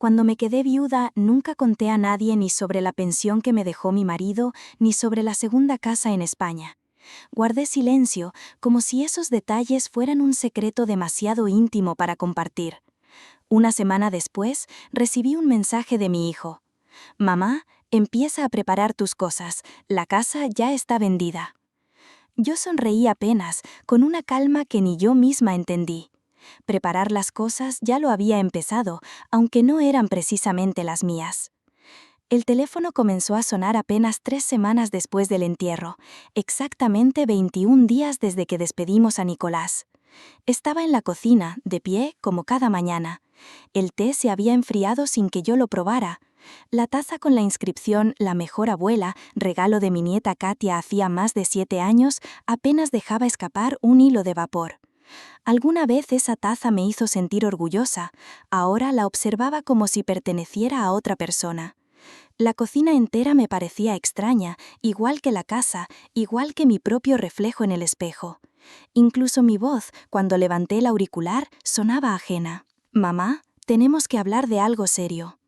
Cuando me quedé viuda, nunca conté a nadie ni sobre la pensión que me dejó mi marido, ni sobre la segunda casa en España. Guardé silencio, como si esos detalles fueran un secreto demasiado íntimo para compartir. Una semana después, recibí un mensaje de mi hijo. «Mamá, empieza a preparar tus cosas, la casa ya está vendida». Yo sonreí apenas, con una calma que ni yo misma entendí. Preparar las cosas ya lo había empezado, aunque no eran precisamente las mías. El teléfono comenzó a sonar apenas 3 semanas después del entierro, exactamente 21 días desde que despedimos a Nicolás. Estaba en la cocina, de pie, como cada mañana. El té se había enfriado sin que yo lo probara. La taza con la inscripción «La mejor abuela», regalo de mi nieta Katia hacía más de 7 años, apenas dejaba escapar un hilo de vapor. Alguna vez esa taza me hizo sentir orgullosa, ahora la observaba como si perteneciera a otra persona. La cocina entera me parecía extraña, igual que la casa, igual que mi propio reflejo en el espejo. Incluso mi voz, cuando levanté el auricular, sonaba ajena. «Mamá, tenemos que hablar de algo serio».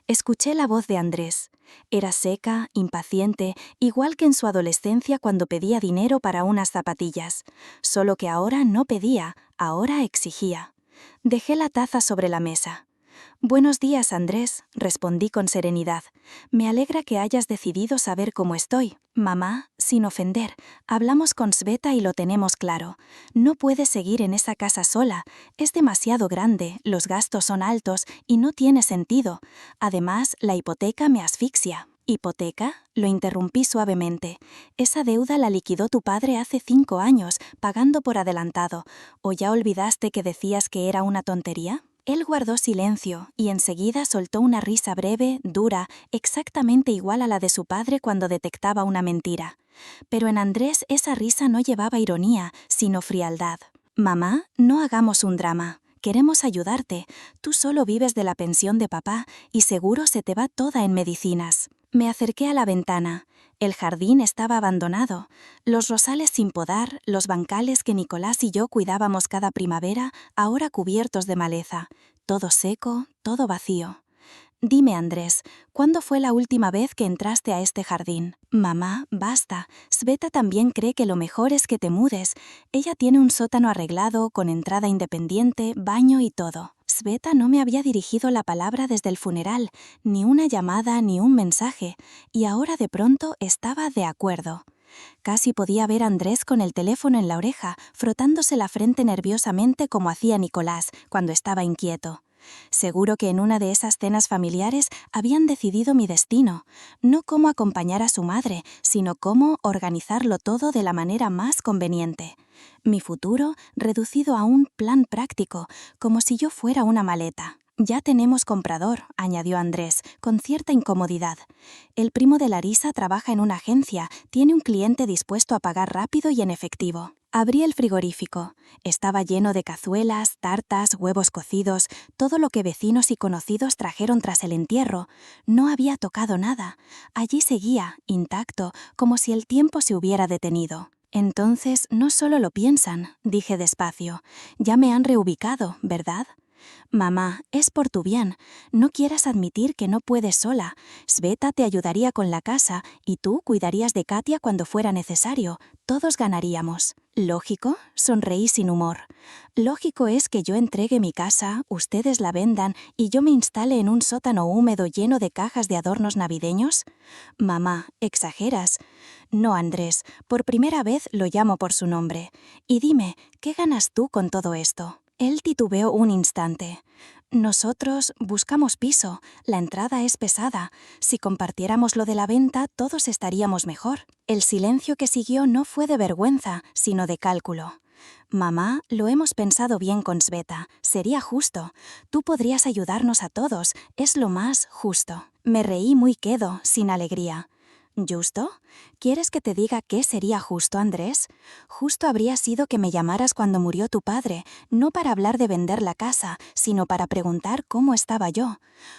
Escuché la voz de Andrés. Era seca, impaciente, igual que en su adolescencia cuando pedía dinero para unas zapatillas. Solo que ahora no pedía, ahora exigía. Dejé la taza sobre la mesa. «Buenos días, Andrés», respondí con serenidad. «Me alegra que hayas decidido saber cómo estoy. Mamá, sin ofender, hablamos con Sveta y lo tenemos claro. No puedes seguir en esa casa sola. Es demasiado grande, los gastos son altos y no tiene sentido. Además, la hipoteca me asfixia». «¿Hipoteca?», lo interrumpí suavemente. «Esa deuda la liquidó tu padre hace 5 años, pagando por adelantado. ¿O ya olvidaste que decías que era una tontería?». Él guardó silencio y enseguida soltó una risa breve, dura, exactamente igual a la de su padre cuando detectaba una mentira. Pero en Andrés esa risa no llevaba ironía, sino frialdad. «Mamá, no hagamos un drama. Queremos ayudarte. Tú solo vives de la pensión de papá y seguro se te va toda en medicinas». Me acerqué a la ventana. El jardín estaba abandonado. Los rosales sin podar, los bancales que Nicolás y yo cuidábamos cada primavera, ahora cubiertos de maleza. Todo seco, todo vacío. «Dime, Andrés, ¿cuándo fue la última vez que entraste a este jardín?» «Mamá, basta. Sveta también cree que lo mejor es que te mudes. Ella tiene un sótano arreglado, con entrada independiente, baño y todo». Sveta no me había dirigido la palabra desde el funeral, ni una llamada ni un mensaje, y ahora de pronto estaba de acuerdo. Casi podía ver a Andrés con el teléfono en la oreja, frotándose la frente nerviosamente como hacía Nicolás cuando estaba inquieto. Seguro que en una de esas cenas familiares habían decidido mi destino, no cómo acompañar a su madre, sino cómo organizarlo todo de la manera más conveniente. Mi futuro reducido a un plan práctico, como si yo fuera una maleta. «Ya tenemos comprador», añadió Andrés, con cierta incomodidad. «El primo de Larisa trabaja en una agencia, tiene un cliente dispuesto a pagar rápido y en efectivo». Abrí el frigorífico. Estaba lleno de cazuelas, tartas, huevos cocidos, todo lo que vecinos y conocidos trajeron tras el entierro. No había tocado nada. Allí seguía, intacto, como si el tiempo se hubiera detenido. «Entonces no solo lo piensan», dije despacio. «Ya me han reubicado, ¿verdad?» «Mamá, es por tu bien. No quieras admitir que no puedes sola. Sveta te ayudaría con la casa y tú cuidarías de Katia cuando fuera necesario. Todos ganaríamos». «¿Lógico?», sonreí sin humor. «Lógico es que yo entregue mi casa, ustedes la vendan y yo me instale en un sótano húmedo lleno de cajas de adornos navideños». «Mamá, exageras». «No, Andrés, por primera vez lo llamo por su nombre. Y dime, ¿qué ganas tú con todo esto?». Él titubeó un instante. «Nosotros buscamos piso, la entrada es pesada. Si compartiéramos lo de la venta, todos estaríamos mejor». El silencio que siguió no fue de vergüenza, sino de cálculo. «Mamá, lo hemos pensado bien con Sveta. Sería justo. Tú podrías ayudarnos a todos, es lo más justo». Me reí muy quedo, sin alegría. «¿Justo? ¿Quieres que te diga qué sería justo, Andrés? Justo habría sido que me llamaras cuando murió tu padre, no para hablar de vender la casa, sino para preguntar cómo estaba yo.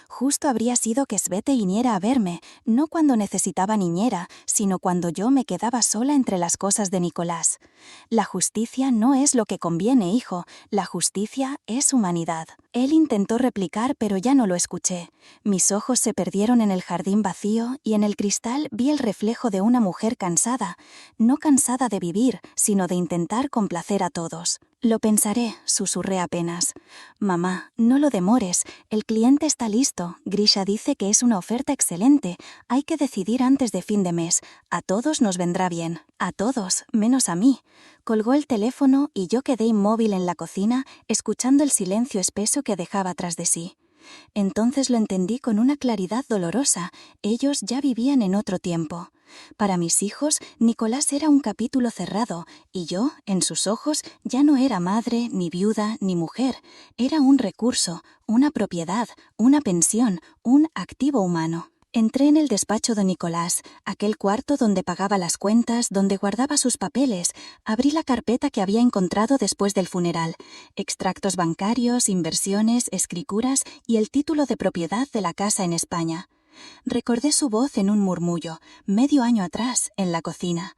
Justo habría sido que Svete viniera a verme, no cuando necesitaba niñera, sino cuando yo me quedaba sola entre las cosas de Nicolás. La justicia no es lo que conviene, hijo, la justicia es humanidad. Él intentó replicar, pero ya no lo escuché. Mis ojos se perdieron en el jardín vacío y en el cristal vi el reflejo de una mujer cansada, no cansada de vivir, sino de intentar complacer a todos. Lo pensaré, susurré apenas. Mamá, no lo demores, el cliente está listo. Grisha dice que es una oferta excelente. Hay que decidir antes de fin de mes. A todos nos vendrá bien. A todos, menos a mí. Colgó el teléfono y yo quedé inmóvil en la cocina, escuchando el silencio espeso que dejaba tras de sí. Entonces lo entendí con una claridad dolorosa. Ellos ya vivían en otro tiempo. Para mis hijos, Nicolás era un capítulo cerrado, y yo, en sus ojos, ya no era madre, ni viuda, ni mujer. Era un recurso, una propiedad, una pensión, un activo humano. Entré en el despacho de Nicolás, aquel cuarto donde pagaba las cuentas, donde guardaba sus papeles. Abrí la carpeta que había encontrado después del funeral. Extractos bancarios, inversiones, escrituras y el título de propiedad de la casa en España. Recordé su voz en un murmullo, medio año atrás, en la cocina.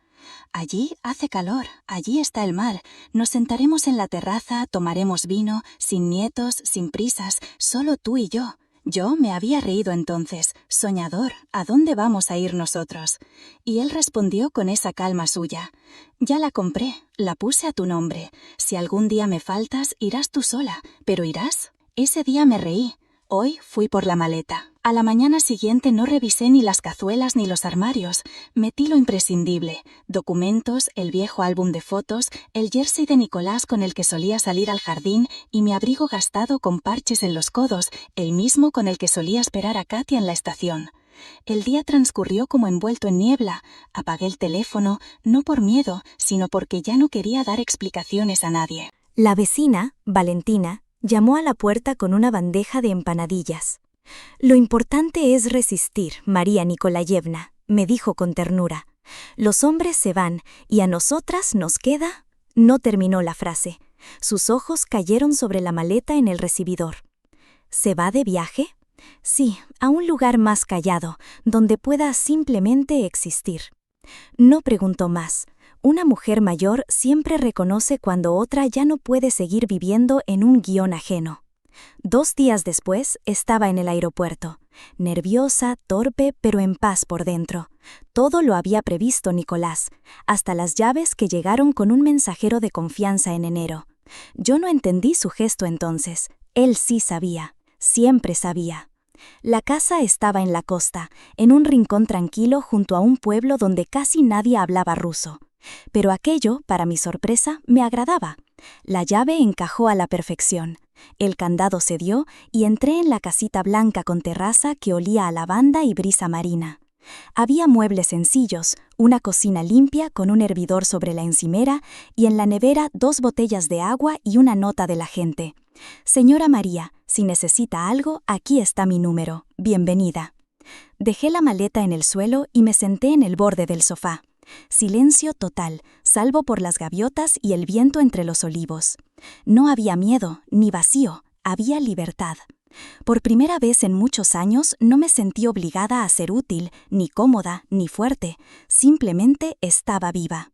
Allí hace calor, allí está el mar. Nos sentaremos en la terraza, tomaremos vino, sin nietos, sin prisas, solo tú y yo. Yo me había reído entonces. Soñador, ¿a dónde vamos a ir nosotros? Y él respondió con esa calma suya. Ya la compré, la puse a tu nombre. Si algún día me faltas, irás tú sola. ¿Pero irás? Ese día me reí. Hoy fui por la maleta. A la mañana siguiente no revisé ni las cazuelas ni los armarios. Metí lo imprescindible: documentos, el viejo álbum de fotos, el jersey de Nicolás con el que solía salir al jardín y mi abrigo gastado con parches en los codos, el mismo con el que solía esperar a Katia en la estación. El día transcurrió como envuelto en niebla. Apagué el teléfono, no por miedo, sino porque ya no quería dar explicaciones a nadie. La vecina, Valentina, llamó a la puerta con una bandeja de empanadillas. «Lo importante es resistir, María Nikolayevna», me dijo con ternura. «Los hombres se van, y a nosotras nos queda...» No terminó la frase. Sus ojos cayeron sobre la maleta en el recibidor. «¿Se va de viaje?» «Sí, a un lugar más callado, donde pueda simplemente existir». No preguntó más. Una mujer mayor siempre reconoce cuando otra ya no puede seguir viviendo en un guión ajeno. 2 días después estaba en el aeropuerto, nerviosa, torpe, pero en paz por dentro. Todo lo había previsto Nicolás, hasta las llaves que llegaron con un mensajero de confianza en enero. Yo no entendí su gesto entonces. Él sí sabía, siempre sabía. La casa estaba en la costa, en un rincón tranquilo junto a un pueblo donde casi nadie hablaba ruso. Pero aquello, para mi sorpresa, me agradaba. La llave encajó a la perfección. El candado se dio y entré en la casita blanca con terraza que olía a lavanda y brisa marina. Había muebles sencillos, una cocina limpia con un hervidor sobre la encimera y en la nevera 2 botellas de agua y una nota de la gente. «Señora María, si necesita algo, aquí está mi número. Bienvenida». Dejé la maleta en el suelo y me senté en el borde del sofá. Silencio total, salvo por las gaviotas y el viento entre los olivos. No había miedo, ni vacío, había libertad. Por primera vez en muchos años no me sentí obligada a ser útil, ni cómoda, ni fuerte. Simplemente estaba viva.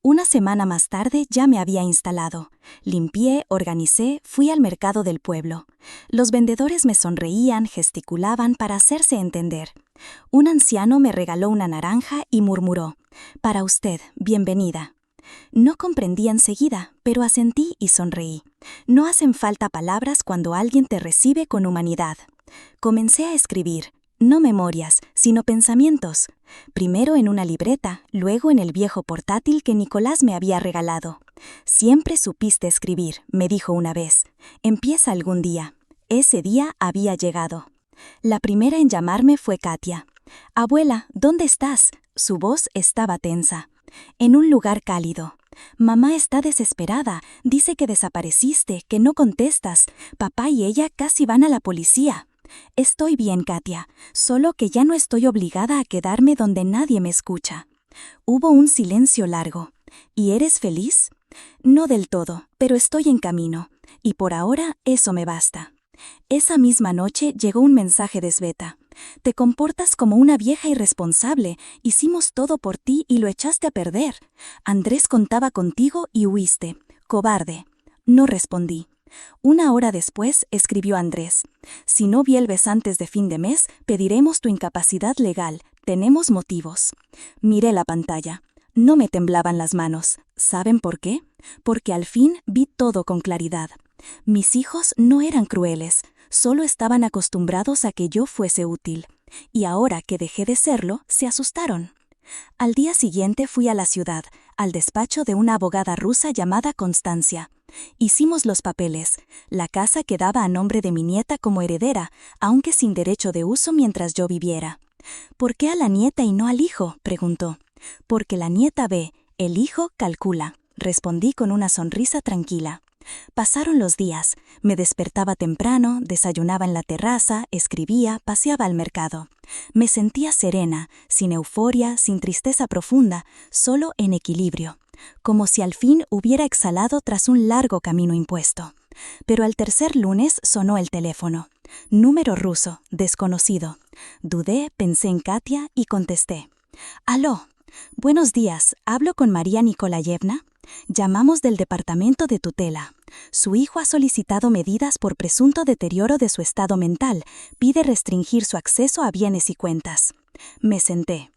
Una semana más tarde ya me había instalado. Limpié, organicé, fui al mercado del pueblo. Los vendedores me sonreían, gesticulaban para hacerse entender. Un anciano me regaló una naranja y murmuró: «Para usted, bienvenida». No comprendí enseguida, pero asentí y sonreí. No hacen falta palabras cuando alguien te recibe con humanidad. Comencé a escribir. No memorias, sino pensamientos. Primero en una libreta, luego en el viejo portátil que Nicolás me había regalado. «Siempre supiste escribir», me dijo una vez. «Empieza algún día». Ese día había llegado. La primera en llamarme fue Katia. «Abuela, ¿dónde estás?» Su voz estaba tensa. «En un lugar cálido». «Mamá está desesperada, dice que desapareciste, que no contestas. Papá y ella casi van a la policía». «Estoy bien, Katia, solo que ya no estoy obligada a quedarme donde nadie me escucha». Hubo un silencio largo. ¿Y eres feliz? No del todo, pero estoy en camino, y por ahora eso me basta. Esa misma noche llegó un mensaje de Sveta. Te comportas como una vieja irresponsable, hicimos todo por ti y lo echaste a perder. Andrés contaba contigo y huiste. Cobarde. No respondí. Una hora después escribió Andrés. Si no vuelves antes de fin de mes, pediremos tu incapacidad legal. Tenemos motivos. Miré la pantalla. No me temblaban las manos. ¿Saben por qué? Porque al fin vi todo con claridad. Mis hijos no eran crueles, solo estaban acostumbrados a que yo fuese útil. Y ahora que dejé de serlo, se asustaron. Al día siguiente fui a la ciudad, al despacho de una abogada rusa llamada Constancia. Hicimos los papeles. La casa quedaba a nombre de mi nieta como heredera, aunque sin derecho de uso mientras yo viviera. ¿Por qué a la nieta y no al hijo?, preguntó. Porque la nieta ve, el hijo calcula, respondí con una sonrisa tranquila. Pasaron los días. Me despertaba temprano, desayunaba en la terraza, escribía, paseaba al mercado. Me sentía serena, sin euforia, sin tristeza profunda, solo en equilibrio, como si al fin hubiera exhalado tras un largo camino impuesto. Pero al tercer lunes sonó el teléfono. Número ruso, desconocido. Dudé, pensé en Katia y contesté. «Aló. Buenos días, ¿hablo con María Nikolayevna? Llamamos del departamento de tutela. Su hijo ha solicitado medidas por presunto deterioro de su estado mental. Pide restringir su acceso a bienes y cuentas». Me senté.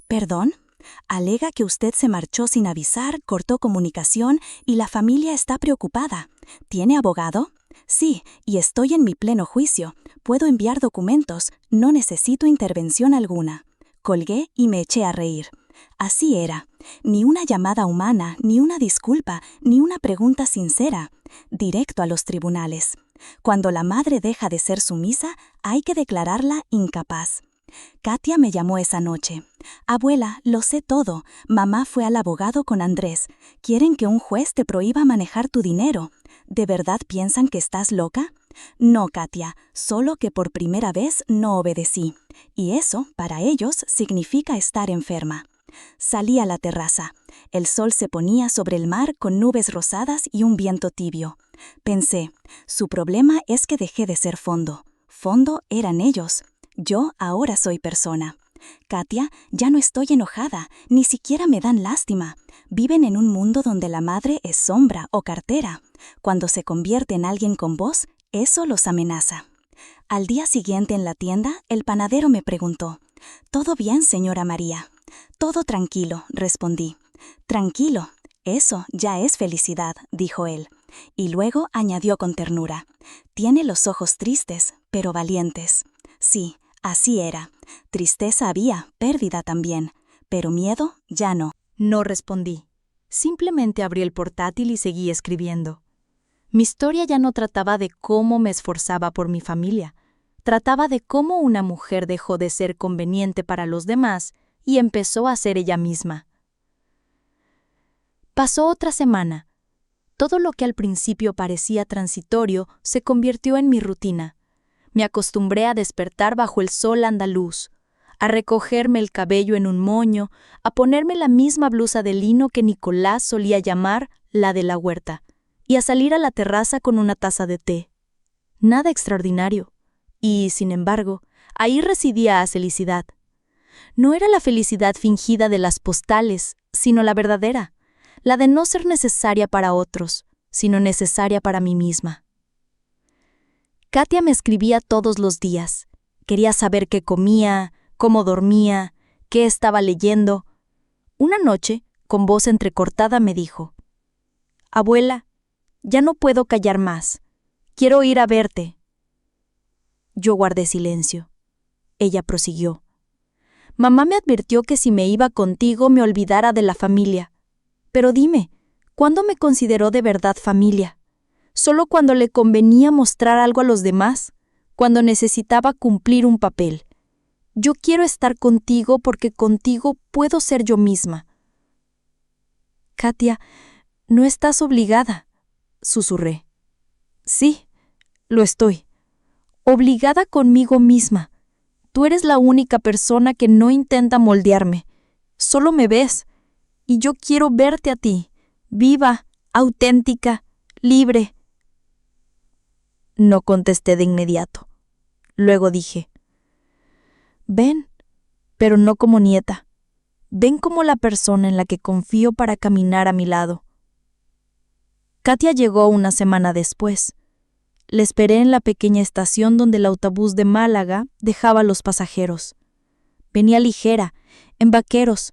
«¿Perdón?» Alega que usted se marchó sin avisar, cortó comunicación y la familia está preocupada. ¿Tiene abogado? Sí, y estoy en mi pleno juicio. Puedo enviar documentos, no necesito intervención alguna. Colgué y me eché a reír. Así era. Ni una llamada humana, ni una disculpa, ni una pregunta sincera. Directo a los tribunales. Cuando la madre deja de ser sumisa, hay que declararla incapaz. Katia me llamó esa noche. «Abuela, lo sé todo. Mamá fue al abogado con Andrés. Quieren que un juez te prohíba manejar tu dinero. ¿De verdad piensan que estás loca?» «No, Katia, solo que por primera vez no obedecí. Y eso, para ellos, significa estar enferma». Salí a la terraza. El sol se ponía sobre el mar con nubes rosadas y un viento tibio. Pensé, su problema es que dejé de ser fondo. Fondo eran ellos. Yo ahora soy persona. Katia, ya no estoy enojada, ni siquiera me dan lástima. Viven en un mundo donde la madre es sombra o cartera. Cuando se convierte en alguien con voz, eso los amenaza. Al día siguiente en la tienda, el panadero me preguntó, «¿Todo bien, señora María?» «Todo tranquilo», respondí. «Tranquilo, eso ya es felicidad», dijo él. Y luego añadió con ternura, «Tiene los ojos tristes, pero valientes». Sí, así era. Tristeza había, pérdida también, pero miedo ya no. No respondí. Simplemente abrí el portátil y seguí escribiendo. Mi historia ya no trataba de cómo me esforzaba por mi familia. Trataba de cómo una mujer dejó de ser conveniente para los demás y empezó a ser ella misma. Pasó otra semana. Todo lo que al principio parecía transitorio se convirtió en mi rutina. Me acostumbré a despertar bajo el sol andaluz, a recogerme el cabello en un moño, a ponerme la misma blusa de lino que Nicolás solía llamar la de la huerta, y a salir a la terraza con una taza de té. Nada extraordinario. Y, sin embargo, ahí residía la felicidad. No era la felicidad fingida de las postales, sino la verdadera, la de no ser necesaria para otros, sino necesaria para mí misma. Katia me escribía todos los días. Quería saber qué comía, cómo dormía, qué estaba leyendo. Una noche, con voz entrecortada, me dijo, «Abuela, ya no puedo callar más. Quiero ir a verte». Yo guardé silencio. Ella prosiguió, «Mamá me advirtió que si me iba contigo me olvidara de la familia. Pero dime, ¿cuándo me consideró de verdad familia? Solo cuando le convenía mostrar algo a los demás, cuando necesitaba cumplir un papel. Yo quiero estar contigo porque contigo puedo ser yo misma». «Katia, no estás obligada», susurré. «Sí, lo estoy. Obligada conmigo misma. Tú eres la única persona que no intenta moldearme. Solo me ves. Y yo quiero verte a ti, viva, auténtica, libre. No contesté de inmediato. Luego dije, ven, pero no como nieta. Ven como la persona en la que confío para caminar a mi lado. Katia llegó una semana después. Le esperé en la pequeña estación donde el autobús de Málaga dejaba a los pasajeros. Venía ligera, en vaqueros,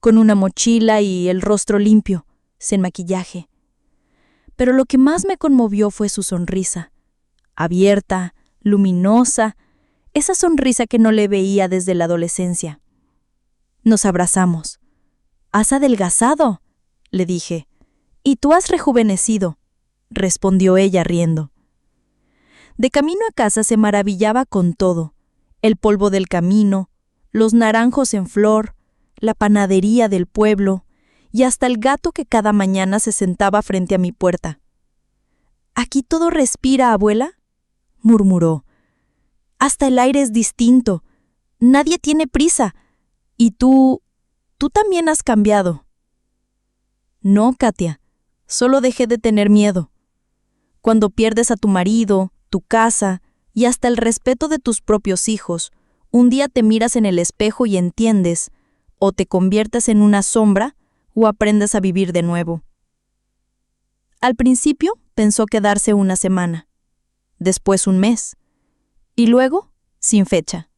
con una mochila y el rostro limpio, sin maquillaje. Pero lo que más me conmovió fue su sonrisa. Abierta, luminosa, esa sonrisa que no le veía desde la adolescencia. Nos abrazamos. «¿Has adelgazado?», le dije. «Y tú has rejuvenecido», respondió ella riendo. De camino a casa se maravillaba con todo: el polvo del camino, los naranjos en flor, la panadería del pueblo y hasta el gato que cada mañana se sentaba frente a mi puerta. «¿Aquí todo respira, abuela?», murmuró. «Hasta el aire es distinto. Nadie tiene prisa. Y tú también has cambiado». «No, Katia, solo dejé de tener miedo. Cuando pierdes a tu marido, tu casa y hasta el respeto de tus propios hijos, un día te miras en el espejo y entiendes, o te conviertes en una sombra o aprendes a vivir de nuevo». Al principio pensó quedarse una semana, después un mes, y luego sin fecha.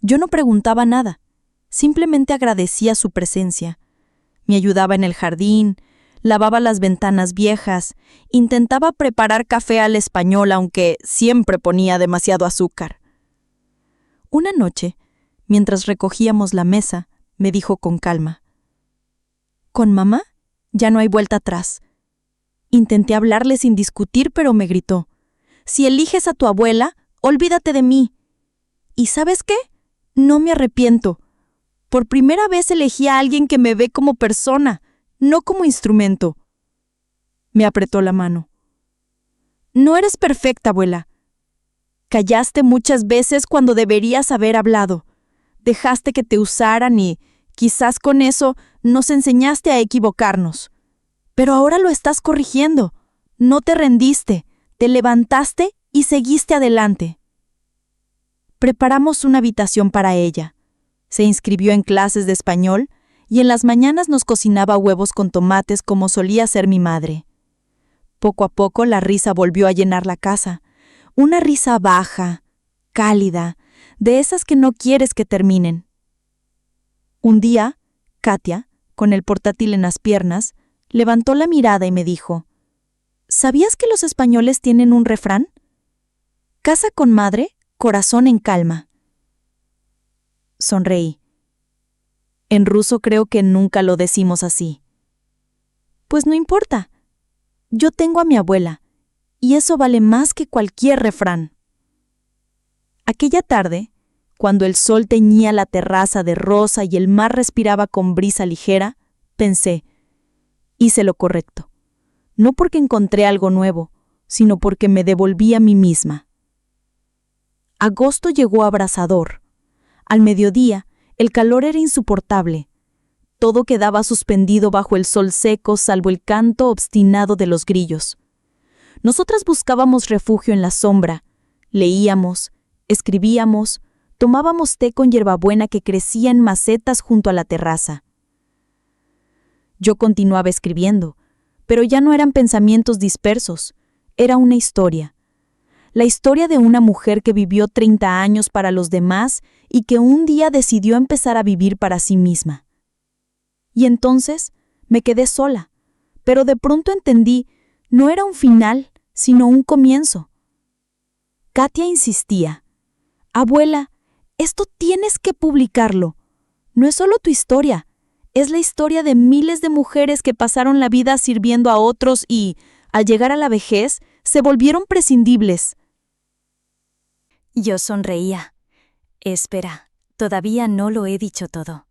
Yo no preguntaba nada, simplemente agradecía su presencia. Me ayudaba en el jardín, lavaba las ventanas viejas, intentaba preparar café al español, aunque siempre ponía demasiado azúcar. Una noche, mientras recogíamos la mesa, me dijo con calma: «Con mamá ya no hay vuelta atrás». Intenté hablarle sin discutir, pero me gritó: «Si eliges a tu abuela, olvídate de mí». ¿Y sabes qué? No me arrepiento. Por primera vez elegí a alguien que me ve como persona, no como instrumento. Me apretó la mano. «No eres perfecta, abuela. Callaste muchas veces cuando deberías haber hablado. Dejaste que te usaran y, quizás con eso, nos enseñaste a equivocarnos. Pero ahora lo estás corrigiendo. No te rendiste, te levantaste y seguiste adelante». Preparamos una habitación para ella. Se inscribió en clases de español y en las mañanas nos cocinaba huevos con tomates como solía hacer mi madre. Poco a poco la risa volvió a llenar la casa. Una risa baja, cálida, de esas que no quieres que terminen. Un día, Katia, con el portátil en las piernas, levantó la mirada y me dijo: «¿Sabías que los españoles tienen un refrán? Casa con madre, corazón en calma». Sonreí. En ruso creo que nunca lo decimos así. «Pues no importa. Yo tengo a mi abuela, y eso vale más que cualquier refrán». Aquella tarde, cuando el sol teñía la terraza de rosa y el mar respiraba con brisa ligera, pensé: hice lo correcto. No porque encontré algo nuevo, sino porque me devolví a mí misma. Agosto llegó abrasador. Al mediodía, el calor era insoportable. Todo quedaba suspendido bajo el sol seco, salvo el canto obstinado de los grillos. Nosotras buscábamos refugio en la sombra. Leíamos, escribíamos, tomábamos té con hierbabuena que crecía en macetas junto a la terraza. Yo continuaba escribiendo, pero ya no eran pensamientos dispersos, era una historia. La historia de una mujer que vivió 30 años para los demás y que un día decidió empezar a vivir para sí misma. Y entonces me quedé sola, pero de pronto entendí, no era un final, sino un comienzo. Katia insistía: «Abuela, esto tienes que publicarlo. No es solo tu historia, es la historia de miles de mujeres que pasaron la vida sirviendo a otros y, al llegar a la vejez, se volvieron prescindibles». Yo sonreía. Espera, todavía no lo he dicho todo.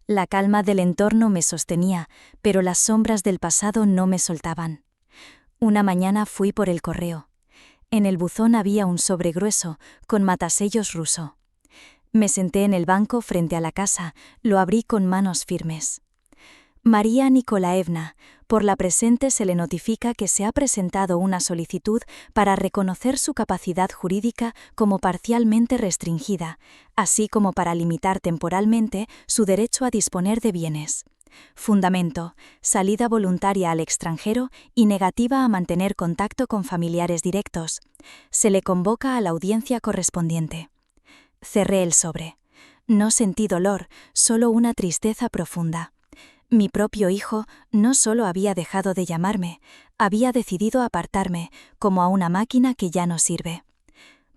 La calma del entorno me sostenía, pero las sombras del pasado no me soltaban. Una mañana fui por el correo. En el buzón había un sobre grueso, con matasellos ruso. Me senté en el banco frente a la casa, lo abrí con manos firmes. María Nikolaevna, por la presente se le notifica que se ha presentado una solicitud para reconocer su capacidad jurídica como parcialmente restringida, así como para limitar temporalmente su derecho a disponer de bienes. Fundamento: salida voluntaria al extranjero y negativa a mantener contacto con familiares directos. Se le convoca a la audiencia correspondiente. Cerré el sobre. No sentí dolor, solo una tristeza profunda. Mi propio hijo no solo había dejado de llamarme, había decidido apartarme, como a una máquina que ya no sirve.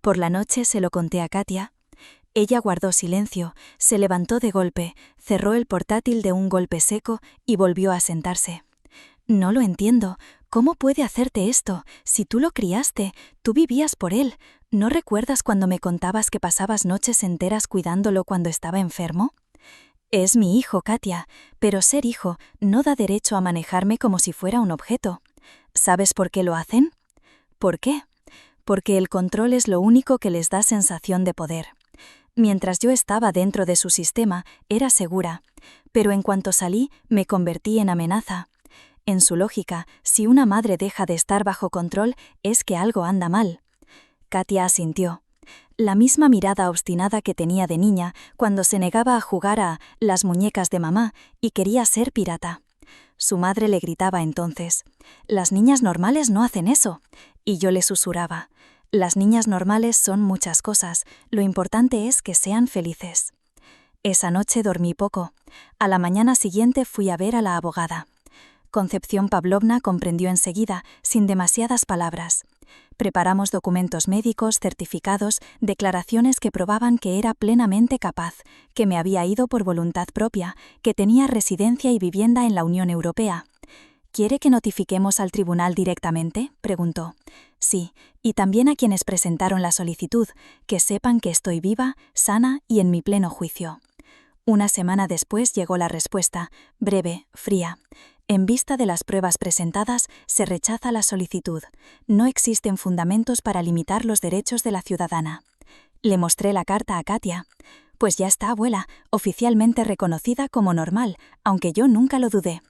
Por la noche se lo conté a Katia. Ella guardó silencio, se levantó de golpe, cerró el portátil de un golpe seco y volvió a sentarse. No lo entiendo. ¿Cómo puede hacerte esto? Si tú lo criaste, tú vivías por él. ¿No recuerdas cuando me contabas que pasabas noches enteras cuidándolo cuando estaba enfermo? Es mi hijo, Katia, pero ser hijo no da derecho a manejarme como si fuera un objeto. ¿Sabes por qué lo hacen? ¿Por qué? Porque el control es lo único que les da sensación de poder. Mientras yo estaba dentro de su sistema, era segura, pero en cuanto salí, me convertí en amenaza. En su lógica, si una madre deja de estar bajo control, es que algo anda mal. Katia asintió. La misma mirada obstinada que tenía de niña cuando se negaba a jugar a las muñecas de mamá y quería ser pirata. Su madre le gritaba entonces: «Las niñas normales no hacen eso». Y yo le susurraba: «Las niñas normales son muchas cosas, lo importante es que sean felices». Esa noche dormí poco. A la mañana siguiente fui a ver a la abogada. Concepción Pavlovna comprendió enseguida, sin demasiadas palabras. Preparamos documentos médicos, certificados, declaraciones que probaban que era plenamente capaz, que me había ido por voluntad propia, que tenía residencia y vivienda en la Unión Europea. ¿Quiere que notifiquemos al tribunal directamente?, preguntó. Sí, y también a quienes presentaron la solicitud, que sepan que estoy viva, sana y en mi pleno juicio. Una semana después llegó la respuesta, breve, fría. En vista de las pruebas presentadas, se rechaza la solicitud. No existen fundamentos para limitar los derechos de la ciudadana. Le mostré la carta a Katia. Pues ya está, abuela, oficialmente reconocida como normal, aunque yo nunca lo dudé.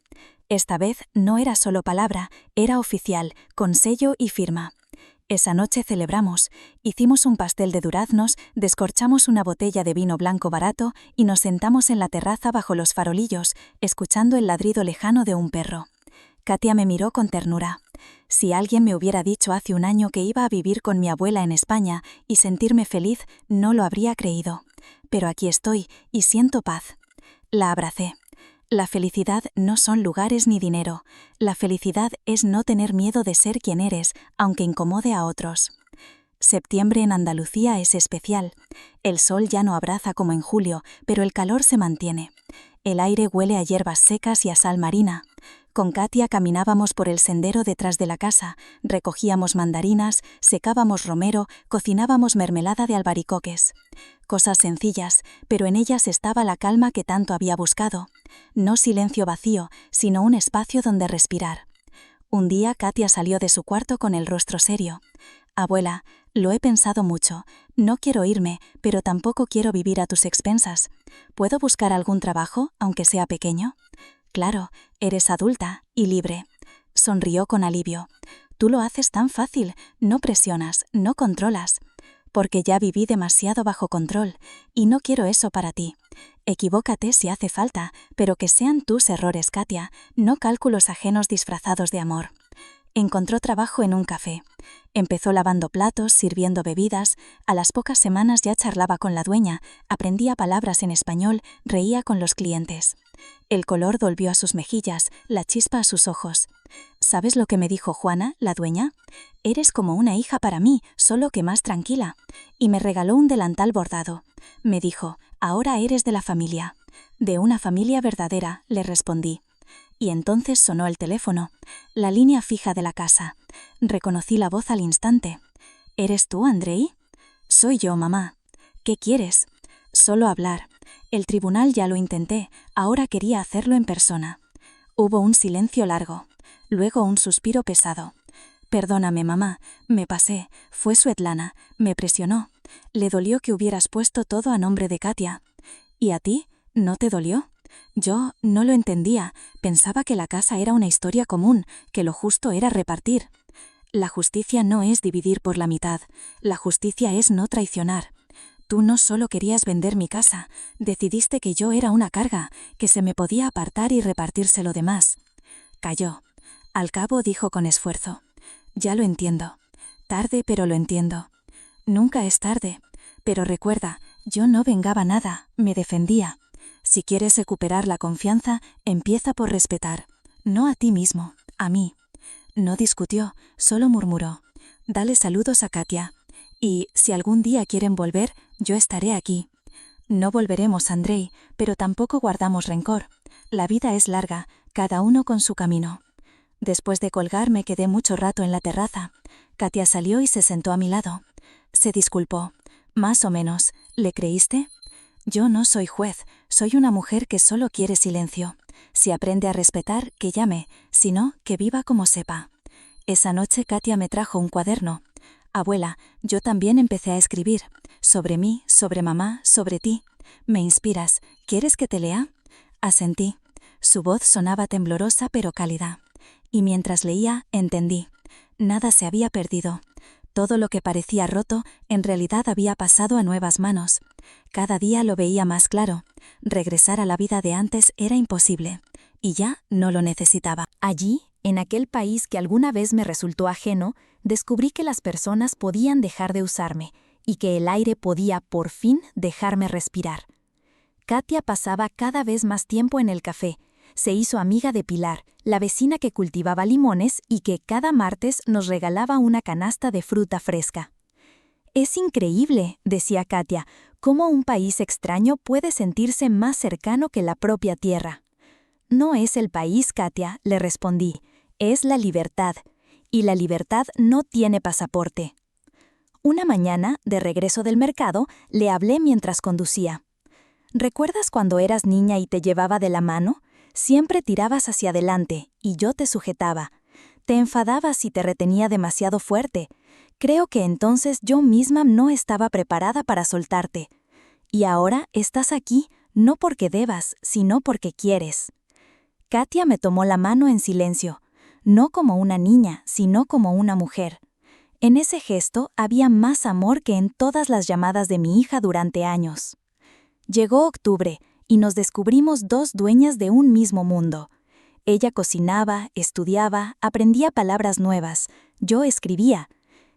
Esta vez no era solo palabra, era oficial, con sello y firma. Esa noche celebramos, hicimos un pastel de duraznos, descorchamos una botella de vino blanco barato y nos sentamos en la terraza bajo los farolillos, escuchando el ladrido lejano de un perro. Katia me miró con ternura. Si alguien me hubiera dicho hace un año que iba a vivir con mi abuela en España y sentirme feliz, no lo habría creído. Pero aquí estoy y siento paz. La abracé. La felicidad no son lugares ni dinero. La felicidad es no tener miedo de ser quien eres, aunque incomode a otros. Septiembre en Andalucía es especial. El sol ya no abraza como en julio, pero el calor se mantiene. El aire huele a hierbas secas y a sal marina. Con Katia caminábamos por el sendero detrás de la casa, recogíamos mandarinas, secábamos romero, cocinábamos mermelada de albaricoques. Cosas sencillas, pero en ellas estaba la calma que tanto había buscado. No silencio vacío, sino un espacio donde respirar. Un día Katia salió de su cuarto con el rostro serio. «Abuela, lo he pensado mucho. No quiero irme, pero tampoco quiero vivir a tus expensas. ¿Puedo buscar algún trabajo, aunque sea pequeño?» «Claro, eres adulta y libre». Sonrió con alivio. «Tú lo haces tan fácil, no presionas, no controlas». «Porque ya viví demasiado bajo control, y no quiero eso para ti. Equivócate si hace falta, pero que sean tus errores, Katia, no cálculos ajenos disfrazados de amor». Encontró trabajo en un café. Empezó lavando platos, sirviendo bebidas. A las pocas semanas ya charlaba con la dueña, aprendía palabras en español, reía con los clientes. El color volvió a sus mejillas, la chispa a sus ojos. ¿Sabes lo que me dijo Juana, la dueña? «Eres como una hija para mí, solo que más tranquila». Y me regaló un delantal bordado. Me dijo: «Ahora eres de la familia». «De una familia verdadera», le respondí. Y entonces sonó el teléfono, la línea fija de la casa. Reconocí la voz al instante. «¿Eres tú, Andrei?» «Soy yo, mamá». «¿Qué quieres?» «Solo hablar. El tribunal ya lo intenté, ahora quería hacerlo en persona». Hubo un silencio largo, luego un suspiro pesado. «Perdóname, mamá, me pasé, fue Svetlana, me presionó. Le dolió que hubieras puesto todo a nombre de Katia. ¿Y a ti? ¿No te dolió? Yo no lo entendía. Pensaba que la casa era una historia común, que lo justo era repartir. La justicia no es dividir por la mitad. La justicia es no traicionar. Tú no solo querías vender mi casa, decidiste que yo era una carga, que se me podía apartar y repartirse lo demás. Calló. Al cabo dijo con esfuerzo: ya lo entiendo. Tarde, pero lo entiendo. Nunca es tarde. Pero recuerda, yo no vengaba nada, me defendía. Si quieres recuperar la confianza, empieza por respetar. No a ti mismo, a mí. No discutió, solo murmuró: dale saludos a Katia. Y, si algún día quieren volver, yo estaré aquí. No volveremos, Andrei, pero tampoco guardamos rencor. La vida es larga, cada uno con su camino. Después de colgar me quedé mucho rato en la terraza. Katia salió y se sentó a mi lado. Se disculpó. Más o menos. ¿Le creíste? Yo no soy juez, soy una mujer que solo quiere silencio. Si aprende a respetar, que llame, si no, que viva como sepa. Esa noche Katia me trajo un cuaderno. Abuela, yo también empecé a escribir. Sobre mí, sobre mamá, sobre ti. Me inspiras. ¿Quieres que te lea? Asentí. Su voz sonaba temblorosa pero cálida. Y mientras leía, entendí. Nada se había perdido. Todo lo que parecía roto, en realidad había pasado a nuevas manos. Cada día lo veía más claro. Regresar a la vida de antes era imposible. Y ya no lo necesitaba. Allí, en aquel país que alguna vez me resultó ajeno, descubrí que las personas podían dejar de usarme y que el aire podía, por fin, dejarme respirar. Katia pasaba cada vez más tiempo en el café. Se hizo amiga de Pilar, la vecina que cultivaba limones y que cada martes nos regalaba una canasta de fruta fresca. «Es increíble», decía Katia, «cómo un país extraño puede sentirse más cercano que la propia tierra». «No es el país, Katia», le respondí, «es la libertad. Y la libertad no tiene pasaporte». Una mañana, de regreso del mercado, le hablé mientras conducía. «¿Recuerdas cuando eras niña y te llevaba de la mano? Siempre tirabas hacia adelante, y yo te sujetaba. Te enfadabas si te retenía demasiado fuerte. Creo que entonces yo misma no estaba preparada para soltarte. Y ahora estás aquí, no porque debas, sino porque quieres». Katia me tomó la mano en silencio, no como una niña, sino como una mujer. En ese gesto había más amor que en todas las llamadas de mi hija durante años. Llegó octubre, y nos descubrimos dos dueñas de un mismo mundo. Ella cocinaba, estudiaba, aprendía palabras nuevas. Yo escribía.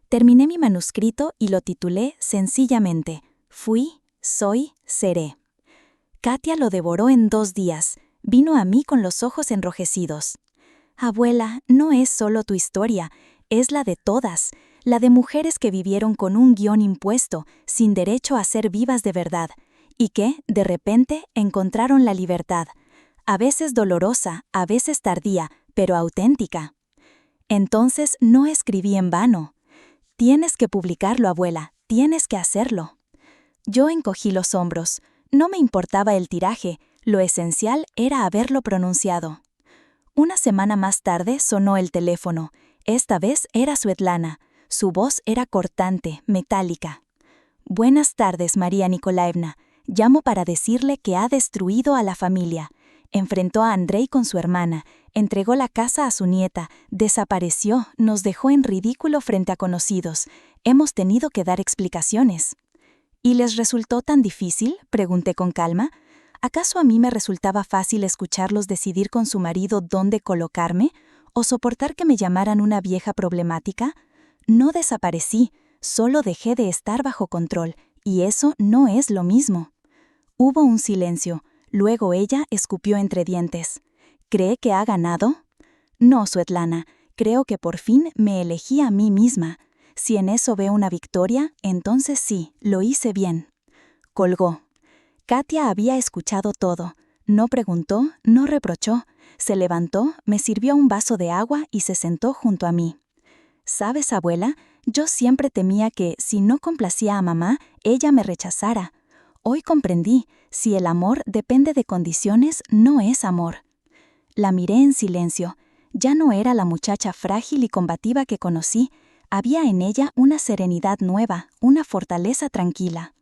Terminé mi manuscrito y lo titulé sencillamente: Fui, soy, seré. Katia lo devoró en 2 días. Vino a mí con los ojos enrojecidos. «Abuela, no es solo tu historia, es la de todas, la de mujeres que vivieron con un guión impuesto, sin derecho a ser vivas de verdad, y que, de repente, encontraron la libertad, a veces dolorosa, a veces tardía, pero auténtica». Entonces no escribí en vano. «Tienes que publicarlo, abuela, tienes que hacerlo». Yo encogí los hombros. No me importaba el tiraje, lo esencial era haberlo pronunciado. Una semana más tarde sonó el teléfono. Esta vez era Svetlana. Su voz era cortante, metálica. «Buenas tardes, María Nikolaevna. Llamo para decirle que ha destruido a la familia. Enfrentó a Andrei con su hermana, entregó la casa a su nieta, desapareció, nos dejó en ridículo frente a conocidos. Hemos tenido que dar explicaciones». «¿Y les resultó tan difícil?», pregunté con calma. ¿Acaso a mí me resultaba fácil escucharlos decidir con su marido dónde colocarme? ¿O soportar que me llamaran una vieja problemática? No desaparecí, solo dejé de estar bajo control, y eso no es lo mismo. Hubo un silencio, luego ella escupió entre dientes. «¿Cree que ha ganado?» «No, Svetlana, creo que por fin me elegí a mí misma. Si en eso veo una victoria, entonces sí, lo hice bien». Colgó. Katia había escuchado todo. No preguntó, no reprochó. Se levantó, me sirvió un vaso de agua y se sentó junto a mí. «¿Sabes, abuela? Yo siempre temía que, si no complacía a mamá, ella me rechazara. Hoy comprendí, si el amor depende de condiciones, no es amor». La miré en silencio. Ya no era la muchacha frágil y combativa que conocí. Había en ella una serenidad nueva, una fortaleza tranquila.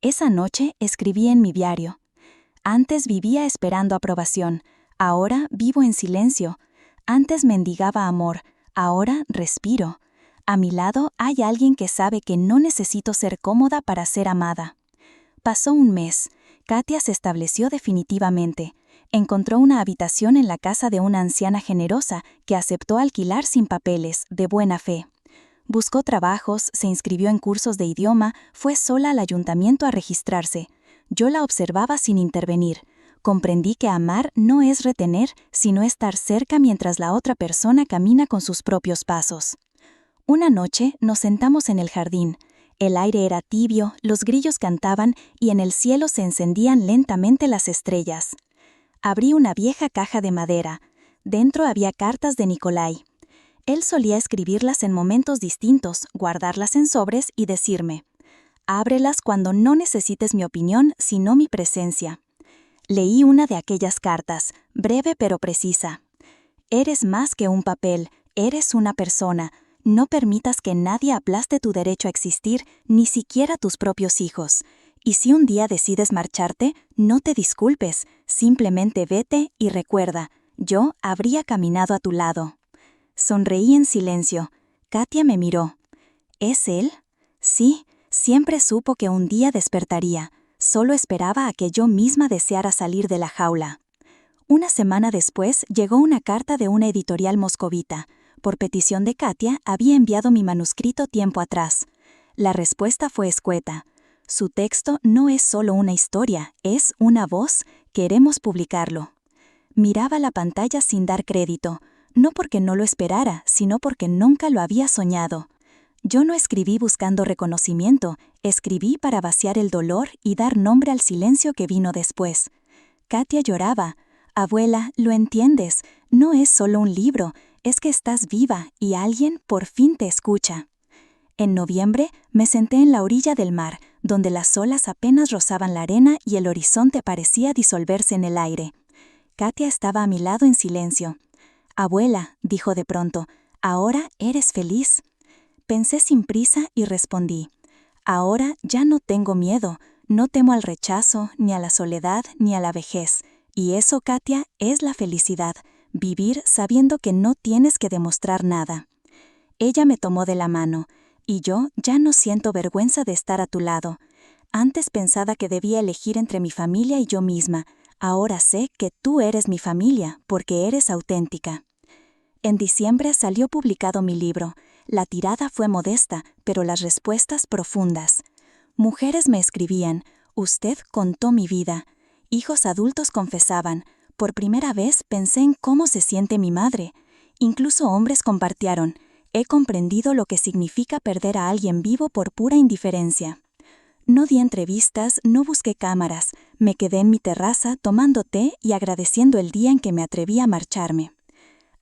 Esa noche escribí en mi diario. Antes vivía esperando aprobación, ahora vivo en silencio. Antes mendigaba amor, ahora respiro. A mi lado hay alguien que sabe que no necesito ser cómoda para ser amada. Pasó un mes. Katia se estableció definitivamente. Encontró una habitación en la casa de una anciana generosa que aceptó alquilar sin papeles, de buena fe. Buscó trabajos, se inscribió en cursos de idioma, fue sola al ayuntamiento a registrarse. Yo la observaba sin intervenir. Comprendí que amar no es retener, sino estar cerca mientras la otra persona camina con sus propios pasos. Una noche nos sentamos en el jardín. El aire era tibio, los grillos cantaban y en el cielo se encendían lentamente las estrellas. Abrí una vieja caja de madera. Dentro había cartas de Nicolai. Él solía escribirlas en momentos distintos, guardarlas en sobres y decirme: «Ábrelas cuando no necesites mi opinión, sino mi presencia». Leí una de aquellas cartas, breve pero precisa. «Eres más que un papel, eres una persona. No permitas que nadie aplaste tu derecho a existir, ni siquiera tus propios hijos. Y si un día decides marcharte, no te disculpes, simplemente vete y recuerda, yo habría caminado a tu lado». Sonreí en silencio. Katia me miró. ¿Es él? Sí, siempre supo que un día despertaría. Solo esperaba a que yo misma deseara salir de la jaula. Una semana después llegó una carta de una editorial moscovita. Por petición de Katia, había enviado mi manuscrito tiempo atrás. La respuesta fue escueta. Su texto no es solo una historia, es una voz. Queremos publicarlo. Miraba la pantalla sin dar crédito, no porque no lo esperara, sino porque nunca lo había soñado. Yo no escribí buscando reconocimiento, escribí para vaciar el dolor y dar nombre al silencio que vino después. Katia lloraba. «Abuela, lo entiendes, no es solo un libro, es que estás viva y alguien por fin te escucha». En noviembre me senté en la orilla del mar, donde las olas apenas rozaban la arena y el horizonte parecía disolverse en el aire. Katia estaba a mi lado en silencio. «Abuela», dijo de pronto, «¿ahora eres feliz?». Pensé sin prisa y respondí: «Ahora ya no tengo miedo, no temo al rechazo, ni a la soledad, ni a la vejez. Y eso, Katia, es la felicidad, vivir sabiendo que no tienes que demostrar nada». Ella me tomó de la mano, y yo ya no siento vergüenza de estar a tu lado. Antes pensaba que debía elegir entre mi familia y yo misma. Ahora sé que tú eres mi familia, porque eres auténtica. En diciembre salió publicado mi libro. La tirada fue modesta, pero las respuestas profundas. Mujeres me escribían: «Usted contó mi vida». Hijos adultos confesaban: «Por primera vez pensé en cómo se siente mi madre». Incluso hombres compartieron: «He comprendido lo que significa perder a alguien vivo por pura indiferencia». No di entrevistas, no busqué cámaras. Me quedé en mi terraza tomando té y agradeciendo el día en que me atreví a marcharme.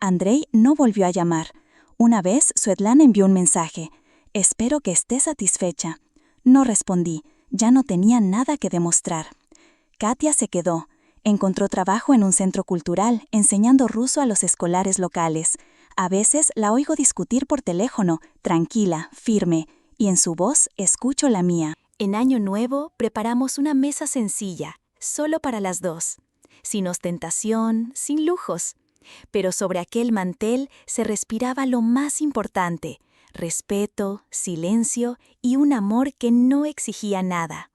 Andrei no volvió a llamar. Una vez Svetlana envió un mensaje: «Espero que estés satisfecha». No respondí, ya no tenía nada que demostrar. Katia se quedó. Encontró trabajo en un centro cultural, enseñando ruso a los escolares locales. A veces la oigo discutir por teléfono, tranquila, firme, y en su voz escucho la mía. En Año Nuevo preparamos una mesa sencilla, solo para las dos, sin ostentación, sin lujos. Pero sobre aquel mantel se respiraba lo más importante: respeto, silencio y un amor que no exigía nada.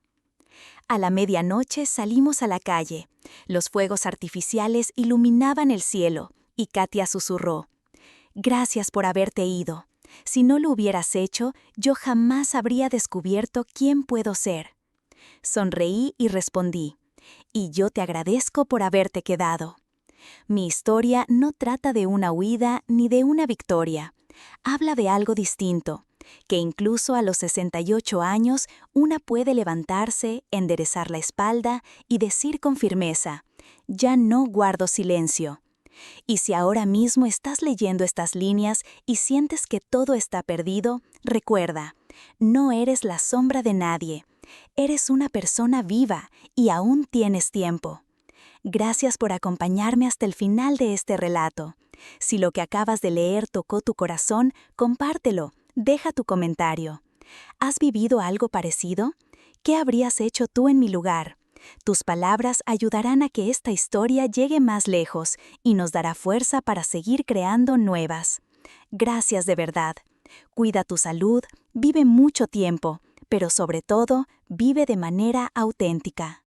A la medianoche salimos a la calle. Los fuegos artificiales iluminaban el cielo y Katia susurró: «Gracias por haberte ido. Si no lo hubieras hecho, yo jamás habría descubierto quién puedo ser». Sonreí y respondí: «Y yo te agradezco por haberte quedado». Mi historia no trata de una huida ni de una victoria. Habla de algo distinto, que incluso a los 68 años una puede levantarse, enderezar la espalda y decir con firmeza: «Ya no guardo silencio». Y si ahora mismo estás leyendo estas líneas y sientes que todo está perdido, recuerda, no eres la sombra de nadie. Eres una persona viva y aún tienes tiempo. Gracias por acompañarme hasta el final de este relato. Si lo que acabas de leer tocó tu corazón, compártelo. Deja tu comentario. ¿Has vivido algo parecido? ¿Qué habrías hecho tú en mi lugar? Tus palabras ayudarán a que esta historia llegue más lejos y nos dará fuerza para seguir creando nuevas. Gracias de verdad. Cuida tu salud, vive mucho tiempo, pero sobre todo, vive de manera auténtica.